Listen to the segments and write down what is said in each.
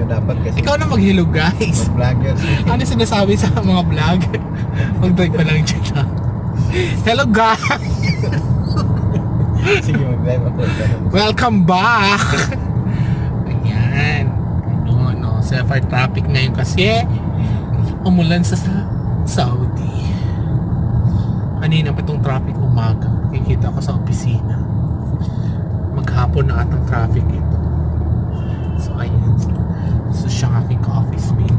dapat kasi Ikaw na mag-hello guys. vloggers. Ano sinasabi sa mga vlog? Mag-drive pa lang dyan. Hello guys! Sige, mag-drive ako. Welcome back! Ayan. No. Safari traffic ngayon kasi umulan sa Saudi. Kanina pa itong traffic umaga. Nakikita ko sa opisina. Maghapon na atang traffic ito. So ayan. So siya ang aking ka-office mate.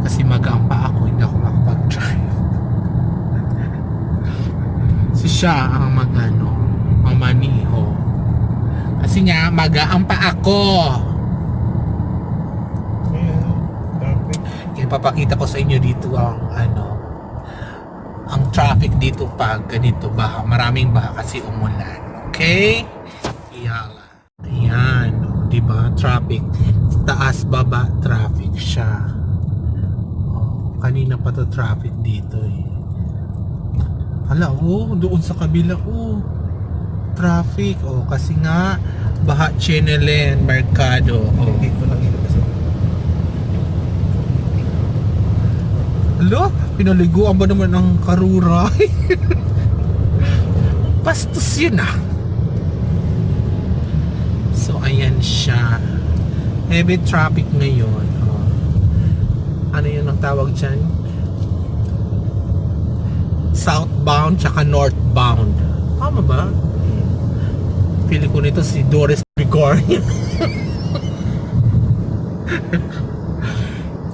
Kasi magaan pa ako, hindi ako makapag-drive. So siya ang mamaniho. Kasi nga, magaan pa ako. Ipapakita ko sa inyo dito ang traffic dito pag ganito baha. Maraming baha kasi umulan. Okay? Ayan, diba? Traffic. Taas, baba, traffic siya. Kanina pa to traffic dito eh. Hala, doon sa kabila, traffic. Kasi nga, Baha, Chinelen, Mercado. Dito lang yun kasi. Hala, pinaliguan ba naman ng karuray? Bastos yun ah. So, ayan siya. Heavy traffic ngayon. Ano yun ang tawag dyan? Southbound tsaka northbound. Tama ba? Feeling ko nito si Doris Gregorio.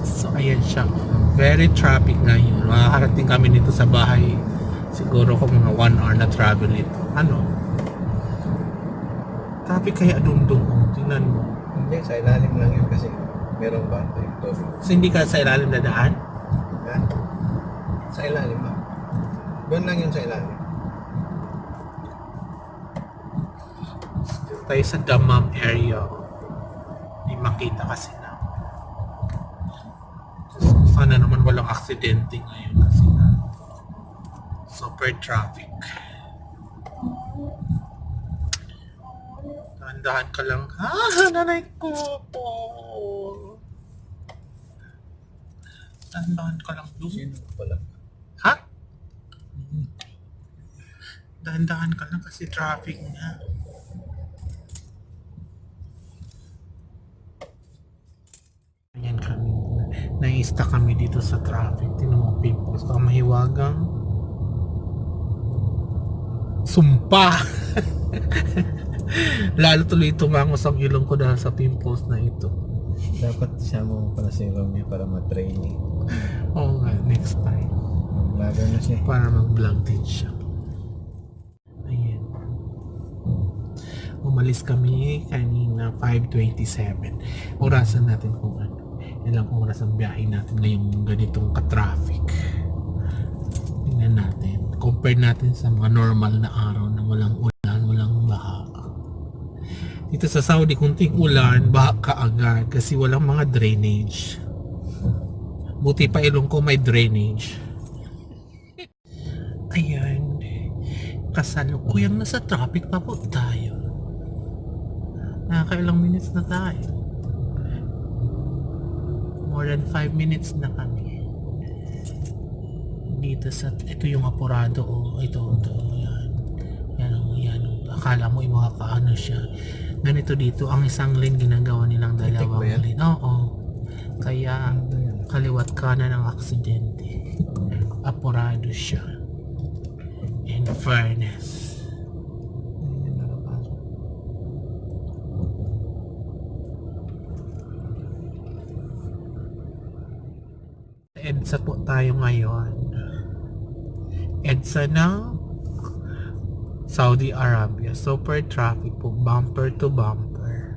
So ayan siya. Very traffic ngayon. Makakarating kami nito sa bahay. Siguro kung mga 1 hour na travel ito. Traffic kaya dum-dum. Tingnan mo. Hindi, sa ilalim lang yun kasi meron ba ito. So hindi ka sa ilalim na daan? Ha? Sa ilalim ba? Doon lang yun sa ilalim. Tayo sa Damam area. Hindi makita kasi na. Sana naman walang aksidente ngayon kasi na super traffic. Dahan ka lang. Nanay ko po. Dahan ka lang doon. Sino pala? Ha? Dahan ka lang kasi traffic nga. Ayan kami. Nai-stuck kami dito sa traffic. Tinan mo, pimples. Baka mahiwagang sumpa. Lalo tuloy tumangos ang ilong ko dahil sa pimples na ito. Dapat siya mo pala si Romeo para ma-training. Oo nga, next time. Mag-vlogger na siya. Para mag-vlog din siya. Ayan. Umalis kami kanina 5:27. Orasan natin kung ilang oras ang biyahe natin ngayong ganitong ka-traffic. Tingnan natin. Compare natin sa mga normal na araw na walang ulan, walang baha. Dito sa Saudi, kunting ulan, baha kaagad kasi walang mga drainage. Buti pa ilong ko may drainage. Ayan. Kasalukuyang nasa traffic pa po tayo. Nakakailang minutes na tayo. More than 5 minutes na kami. Dito sa, ito yung apurado ito, yan. Akala mo yung mga kaano siya. Ganito dito, ang isang lane ginagawa nilang dalawang lane. Oo. Kaya kaliwat kanan ng aksidente. Apurado siya. In fairness. EDSA po tayo ngayon. EDSA ng Saudi Arabia. Super traffic po. Bumper to bumper.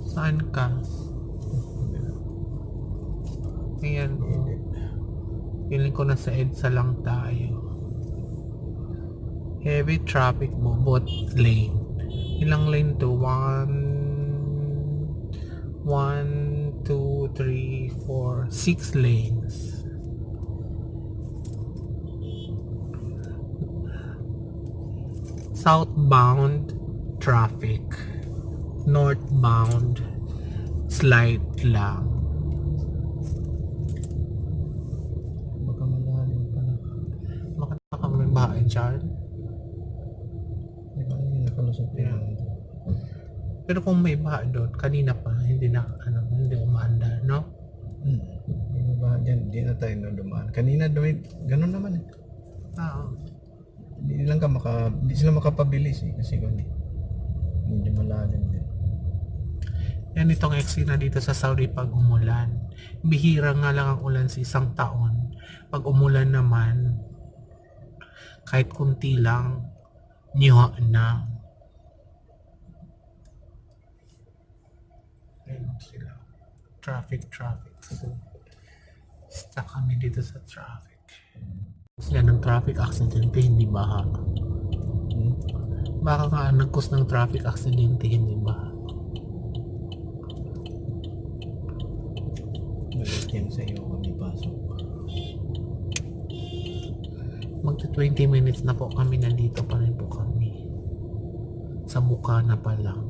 Saan ka? Ayan. Feeling ko nasa EDSA lang tayo. Heavy traffic mo. Both lane. Ilang lane to? 1, 2, 3, 4, 6 lanes. Southbound traffic, northbound Slight lang. Baka malalim pala. Bakit baka may bahay dyan? Di ba yung nakalusot Yeah. yan? Pero kung may bahay doon, kanina pa, hindi umaandar, no? Yung ba dyan, di na tayo dumaan. Kanina doon, ganun naman eh. Hindi sila makapabilis eh. Kasi ganun. Hindi malalim din. Yan itong eksena dito sa Saudi pag umulan. Bihira nga lang ang ulan sa isang taon. Pag umulan naman, kahit kunti lang, nyuha na. Ayun sila. Traffic. So, stuck kami dito sa traffic. Yan ang traffic accident, hindi baha. Baka nga nag-cause ng traffic accident, hindi baha. Balik yan sa iyo kami pasok. Magta 20 minutes na po kami, nandito pa rin po kami. Sa Bukana pa lang.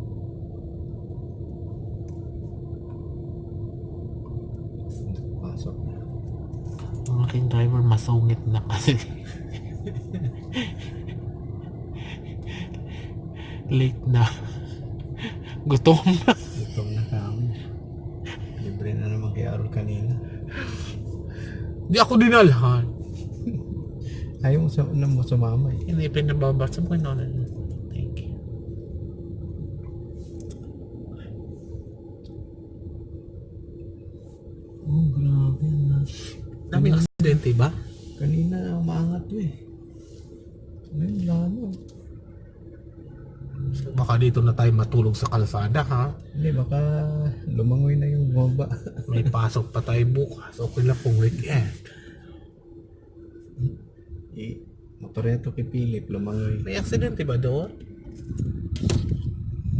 Pasok na. Ang aking driver masungit na kasi. Late na. Gutom na. Gutom na kami. Libre na naman kay Arul kanina. Di ako dinalhan. Ayaw mo sumama eh. Hindi pinababasa mo na. Thank you. Oh, grabe na. Daming aksidente ba? Kanina umaangat to eh. Ngayon lalo. So, baka dito na tayo matulog sa kalsada, ha? Hindi, baka lumangoy na yung bumaba. May pasok pa tayo bukas. Okay lang kung weekend. Motoreto kay Philip, lumangoy. May aksidente ba doon?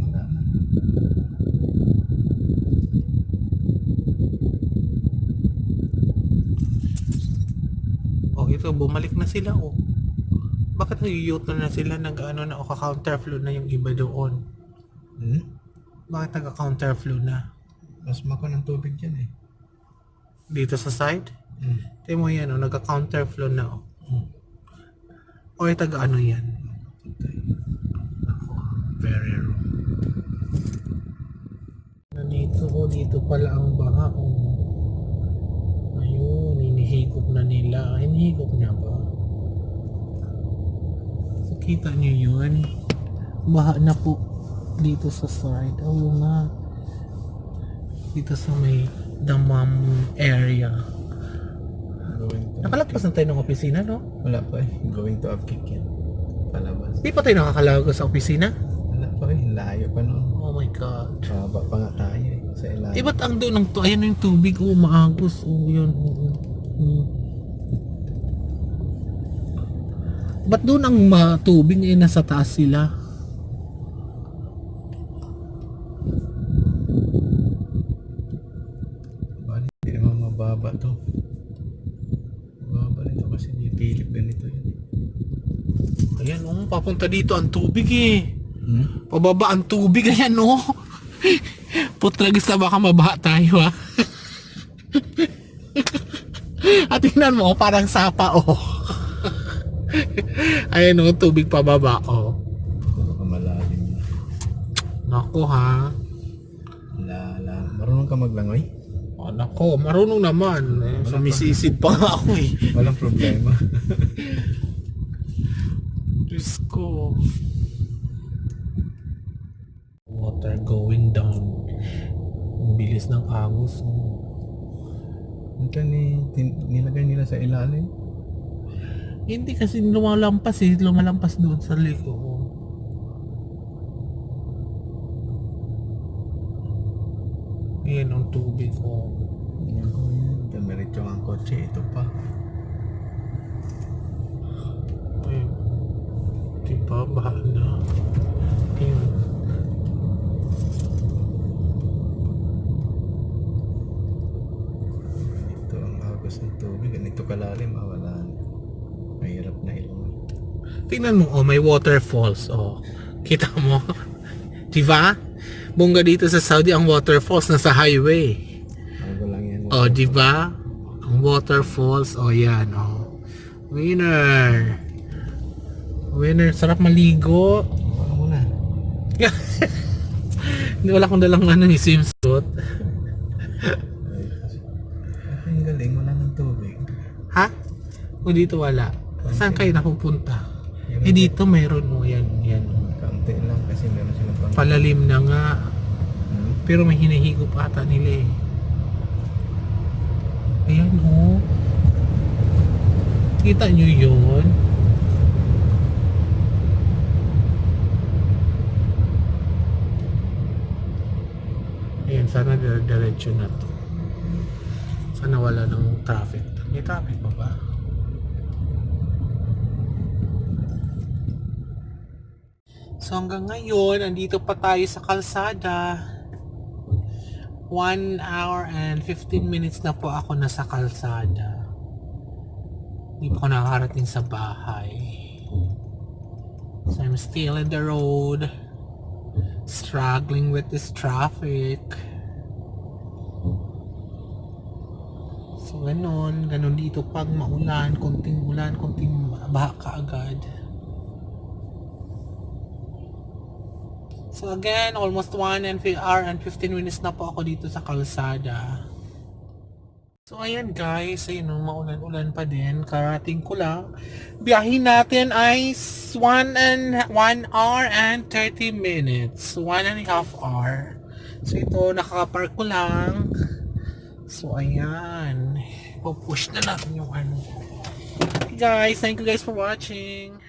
Wala na. Oh, ito, bumalik na sila, oh. Bakit nag-u-turn na sila? Naka-counterflow na yung iba doon? Bakit naka-counterflow na? Mas mako ng tubig dyan eh. Dito sa side? Tingnan mo yan, oh, nagka-counterflow na, oh. O ay taga-ano yan? Very wrong. Dito pala ang baha, oh. Ayun, hinihigop na nila. Hinihigop na ba? So, kita nyo yun? Baha na po dito sa side. Oo nga. Dito sa may damam area. Nakalagpas na tayo ng opisina, no? Wala pa eh. Going to Upkick yan. Palabas. Di pa tayo nakakalagos sa opisina? Wala pa eh. Layo pa noon. Oh my God. Baba pa nga tayo eh. Sa ilalim. Ba't ang doon ng ayan yung tubig, oh, maagos, oh, yun, Ba't doon ang tubig eh, nasa taas sila? Bali, hindi naman mababa to. Mababa nito kasi ni Philip ganito yun eh. Ayan, oh, papunta dito ang tubig eh. Pababa ang tubig, ayan, oh. Putragis na baka mabaha tayo, ha. At tingnan mo, parang sapa, oh. Ayan, oh, tubig pababa, oh. Baka malalim na. Nako, ha. Marunong ka maglangoy? Oh, nako, marunong naman. Sumisisid pa nga ako, eh. Walang problema. Diyos ko. Water going down. Ang bilis ng agos, oh. Ito nilagay nila sa ilalim. Hindi kasi lumalampas eh. Lumalampas doon sa lake, oh. Ayan ang tubig, oh. Yan ko yan. Damiritso ang kotse. Ito pa. Ayun. Diba, baha na. Ayun. Ito ang agos ng tubig. Ganito kalalim. Wala na. Mahirap na ilong. Tingnan mo, oh, may waterfalls, oh. Kita mo? Diba? Bongga dito sa Saudi ang waterfalls nasa highway. Bago lang yan. Oh, di ba? Ang waterfalls, oh yan, oh. Winner. Winner, sarap maligo. Wala mo na. Hindi wala akong dalang swimsuit. Ang galing, wala ng tubig. Ha? O dito wala. Saan kayo napupunta? Eh dito mayroon mo yan. Kaunti lang kasi meron silang pang... Palalim na nga. Pero may hinahigop ata nila eh. Ayan oh. Kita nyo yun? Ayan, sana diretso na to. Sana wala ng traffic. May traffic pa ba? So hanggang ngayon, andito pa tayo sa Kalsada. 1 hour and 15 minutes na po ako nasa Kalsada. Hindi pa ako nakakarating sa bahay. So I'm still in the road. Struggling with this traffic. So ganon dito pag maulan, konting baha kaagad. So again, almost 1 hour and 15 minutes na po ako dito sa Kalsada. So ayan guys, ayun, maulan-ulan pa din. Karating ko lang. Biyahin natin ay 1 hour and 30 minutes. 1.5 hour. So ito, nakaka-park ko lang. So ayan. Pupush na natin yung ano. Hey guys, thank you guys for watching.